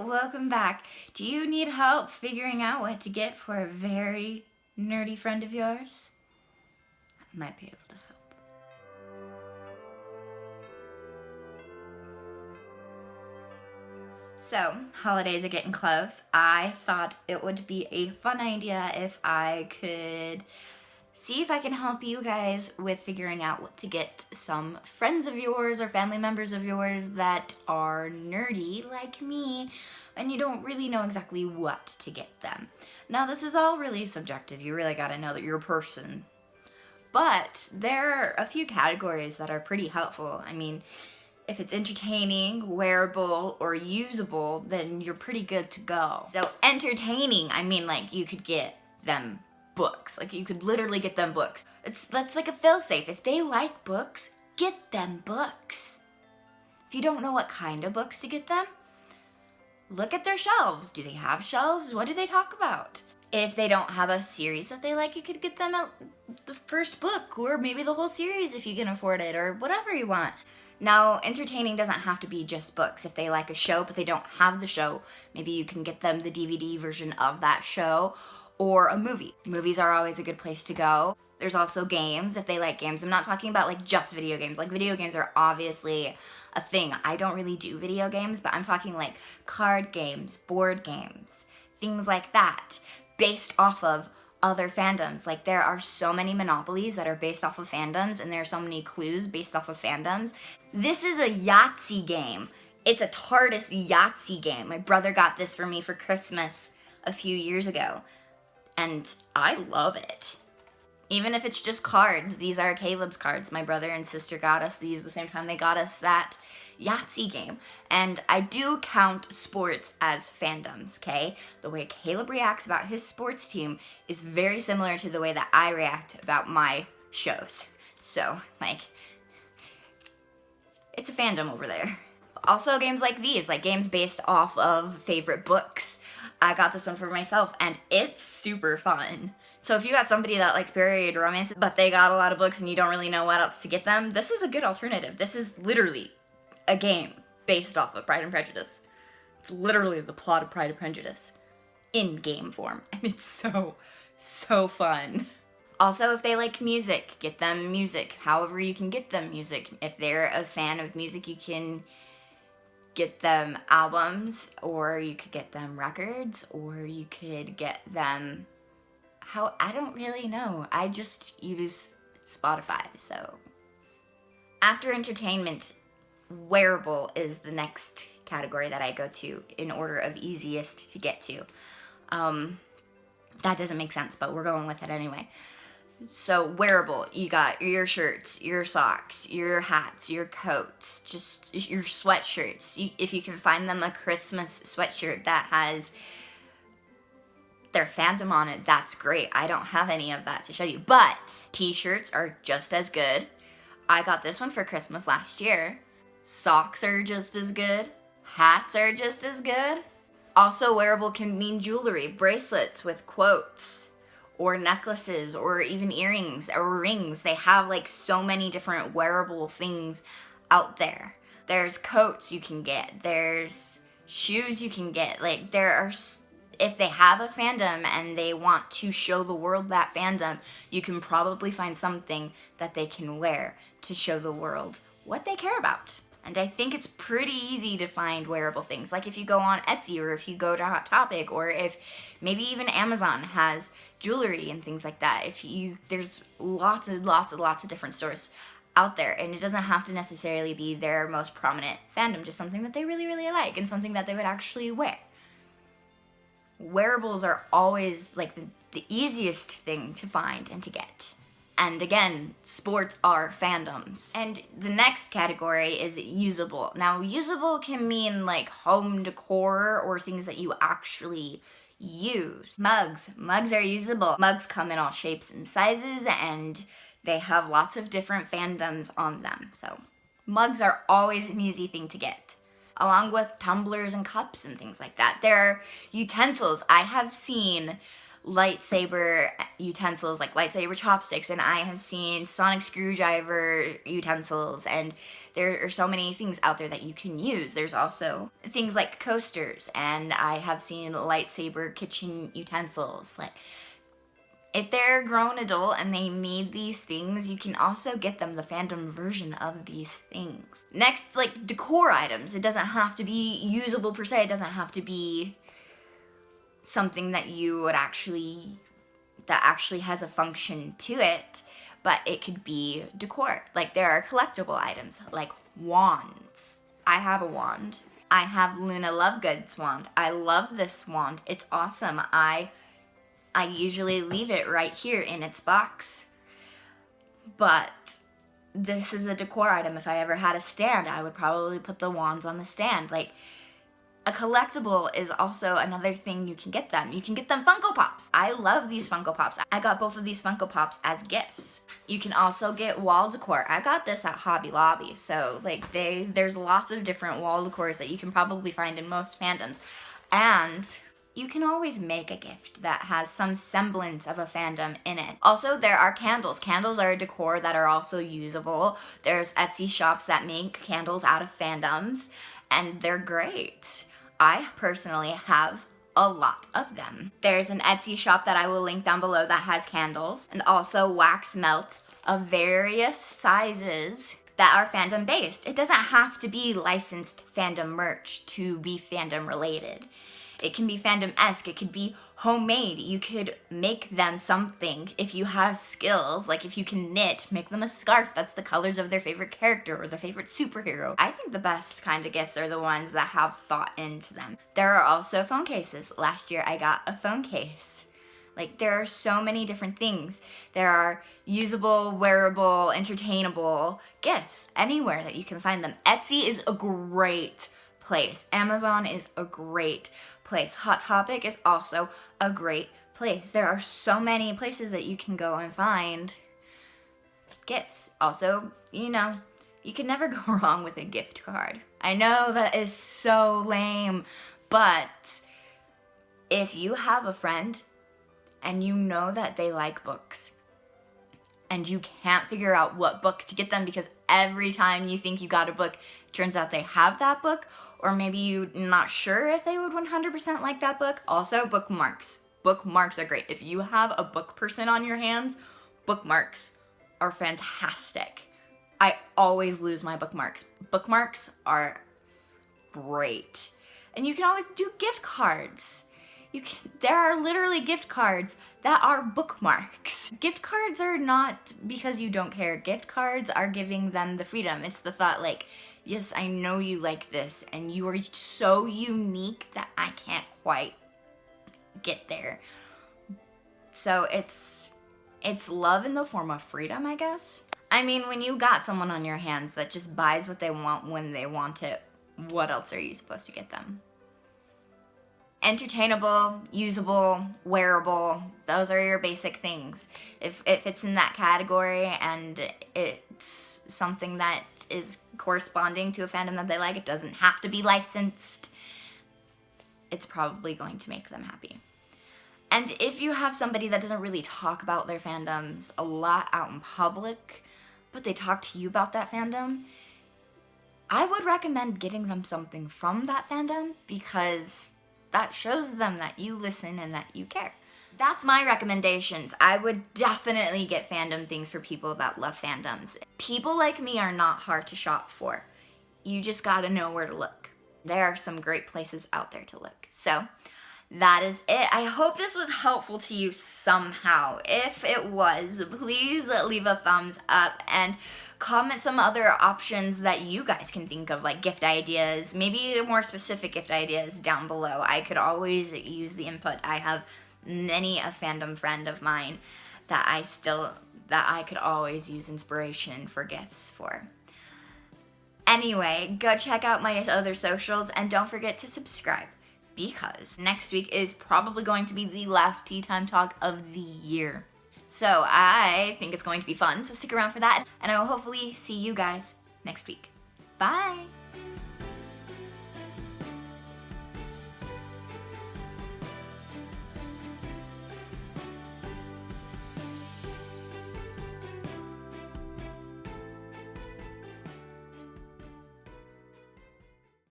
welcome back. Do you need help figuring out what to get for a very nerdy friend of yours? I might be able to help. So, holidays are getting close. I thought it would be a fun idea if I could see if I can help you guys with figuring out what to get some friends of yours or family members of yours that are nerdy like me and you don't really know exactly what to get them. Now, this is all really subjective. You really gotta know that you're a person. But there are a few categories that are pretty helpful. I mean, if it's entertaining, wearable, or usable, then you're pretty good to go. So entertaining, I mean, like, you could get them books. Like, you could literally get them books. That's like a fail-safe. If they like books, get them books. If you don't know what kind of books to get them, look at their shelves. Do they have shelves? What do they talk about? If they don't have a series that they like, you could get them the first book, or maybe the whole series if you can afford it, or whatever you want. Now, entertaining doesn't have to be just books. If they like a show but they don't have the show, maybe you can get them the DVD version of that show, or a movie. Movies are always a good place to go. There's also games, if they like games. I'm not talking about like just video games. Like, video games are obviously a thing. I don't really do video games, but I'm talking like card games, board games, things like that, based off of other fandoms. Like, there are so many Monopolies that are based off of fandoms, and there are so many Clues based off of fandoms. This is a Yahtzee game. It's a TARDIS Yahtzee game. My brother got this for me for Christmas a few years ago, and I love it. Even if it's just cards, these are Caleb's cards. My brother and sister got us these the same time they got us that Yahtzee game. And I do count sports as fandoms, okay? The way Caleb reacts about his sports team is very similar to the way that I react about my shows. So, like, it's a fandom over there. Also, games like these, like games based off of favorite books. I got this one for myself, and it's super fun. So if you got somebody that likes period romance, but they got a lot of books and you don't really know what else to get them, this is a good alternative. This is literally a game based off of Pride and Prejudice. It's literally the plot of Pride and Prejudice in game form, and it's so fun. Also, if they like music, get them music. However you can get them music. If they're a fan of music, you can get them albums, or you could get them records, or you could get them... I don't really know. I just use Spotify, so... After entertainment, wearable is the next category that I go to in order of easiest to get to. That doesn't make sense, but we're going with it anyway. So, wearable, you got your shirts, your socks, your hats, your coats, just your sweatshirts. If you can find them a Christmas sweatshirt that has their fandom on it, that's great. I don't have any of that to show you, but t-shirts are just as good. I got this one for Christmas last year. Socks are just as good. Hats are just as good. Also, wearable can mean jewelry, bracelets with quotes, or necklaces, or even earrings, or rings. They have like so many different wearable things out there. There's coats you can get. There's shoes you can get. Like, there are... If they have a fandom and they want to show the world that fandom, you can probably find something that they can wear to show the world what they care about. And I think it's pretty easy to find wearable things. Like, if you go on Etsy, or if you go to Hot Topic, or if maybe even Amazon has jewelry and things like that. There's lots of different stores out there, and it doesn't have to necessarily be their most prominent fandom, just something that they really, really like and something that they would actually wear. Wearables are always like the easiest thing to find and to get. And again, sports are fandoms. And the next category is usable. Now, usable can mean like home decor or things that you actually use. Mugs. Mugs are usable. Mugs come in all shapes and sizes, and they have lots of different fandoms on them. So mugs are always an easy thing to get, along with tumblers and cups and things like that. There are utensils. I have seen lightsaber utensils like lightsaber chopsticks, and I have seen sonic screwdriver utensils, and there are so many things out there that you can use. There's also things like coasters, and I have seen lightsaber kitchen utensils. Like, if they're a grown adult and they need these things, you can also get them the fandom version of these things. Next, like decor items. It doesn't have to be usable per se. It doesn't have to be something that you would actually has a function to it, but it could be decor. Like, there are collectible items like wands. I have a wand. I have Luna Lovegood's wand. I love this wand. It's awesome. I usually leave it right here in its box, but this is a decor item. If I ever had a stand, I would probably put the wands on the stand. Like, a collectible is also another thing you can get them. You can get them Funko Pops. I love these Funko Pops. I got both of these Funko Pops as gifts. You can also get wall decor. I got this at Hobby Lobby. So, like, there's lots of different wall decors that you can probably find in most fandoms. And you can always make a gift that has some semblance of a fandom in it. Also, there are candles. Candles are a decor that are also usable. There's Etsy shops that make candles out of fandoms, and they're great. I personally have a lot of them. There's an Etsy shop that I will link down below that has candles, and also wax melt of various sizes that are fandom based. It doesn't have to be licensed fandom merch to be fandom related. It can be fandom-esque, it could be homemade. You could make them something if you have skills. Like, if you can knit, make them a scarf that's the colors of their favorite character or their favorite superhero. I think the best kind of gifts are the ones that have thought into them. There are also phone cases. Last year I got a phone case. Like, there are so many different things. There are usable, wearable, entertainable gifts anywhere that you can find them. Etsy is a great place. Amazon is a great place. Hot Topic is also a great place. There are so many places that you can go and find gifts. Also, you know, you can never go wrong with a gift card. I know that is so lame, but if you have a friend and you know that they like books and you can't figure out what book to get them because every time you think you got a book, it turns out they have that book, or maybe you're not sure if they would 100% like that book. Also, bookmarks. Bookmarks are great. If you have a book person on your hands, bookmarks are fantastic. I always lose my bookmarks. Bookmarks are great. And you can always do gift cards. There are literally gift cards that are bookmarks. Gift cards are not because you don't care. Gift cards are giving them the freedom. It's the thought, like, yes, I know you like this, and you are so unique that I can't quite get there. So it's love in the form of freedom, I guess. I mean, when you got someone on your hands that just buys what they want when they want it, what else are you supposed to get them? Entertainable, usable, wearable, those are your basic things. If it's in that category and it's something that is corresponding to a fandom that they like, it doesn't have to be licensed, it's probably going to make them happy. And if you have somebody that doesn't really talk about their fandoms a lot out in public, but they talk to you about that fandom, I would recommend getting them something from that fandom, because that shows them that you listen and that you care. That's my recommendations. I would definitely get fandom things for people that love fandoms. People like me are not hard to shop for. You just gotta know where to look. There are some great places out there to look. So, that is it. I hope this was helpful to you somehow. If it was, please leave a thumbs up and comment some other options that you guys can think of, like gift ideas, maybe more specific gift ideas down below. I could always use the input. I have many a fandom friend of mine that I could always use inspiration for gifts for. Anyway, go check out my other socials and don't forget to subscribe, because next week is probably going to be the last Tea Time Talk of the year. So I think it's going to be fun, so stick around for that, and I will hopefully see you guys next week. Bye!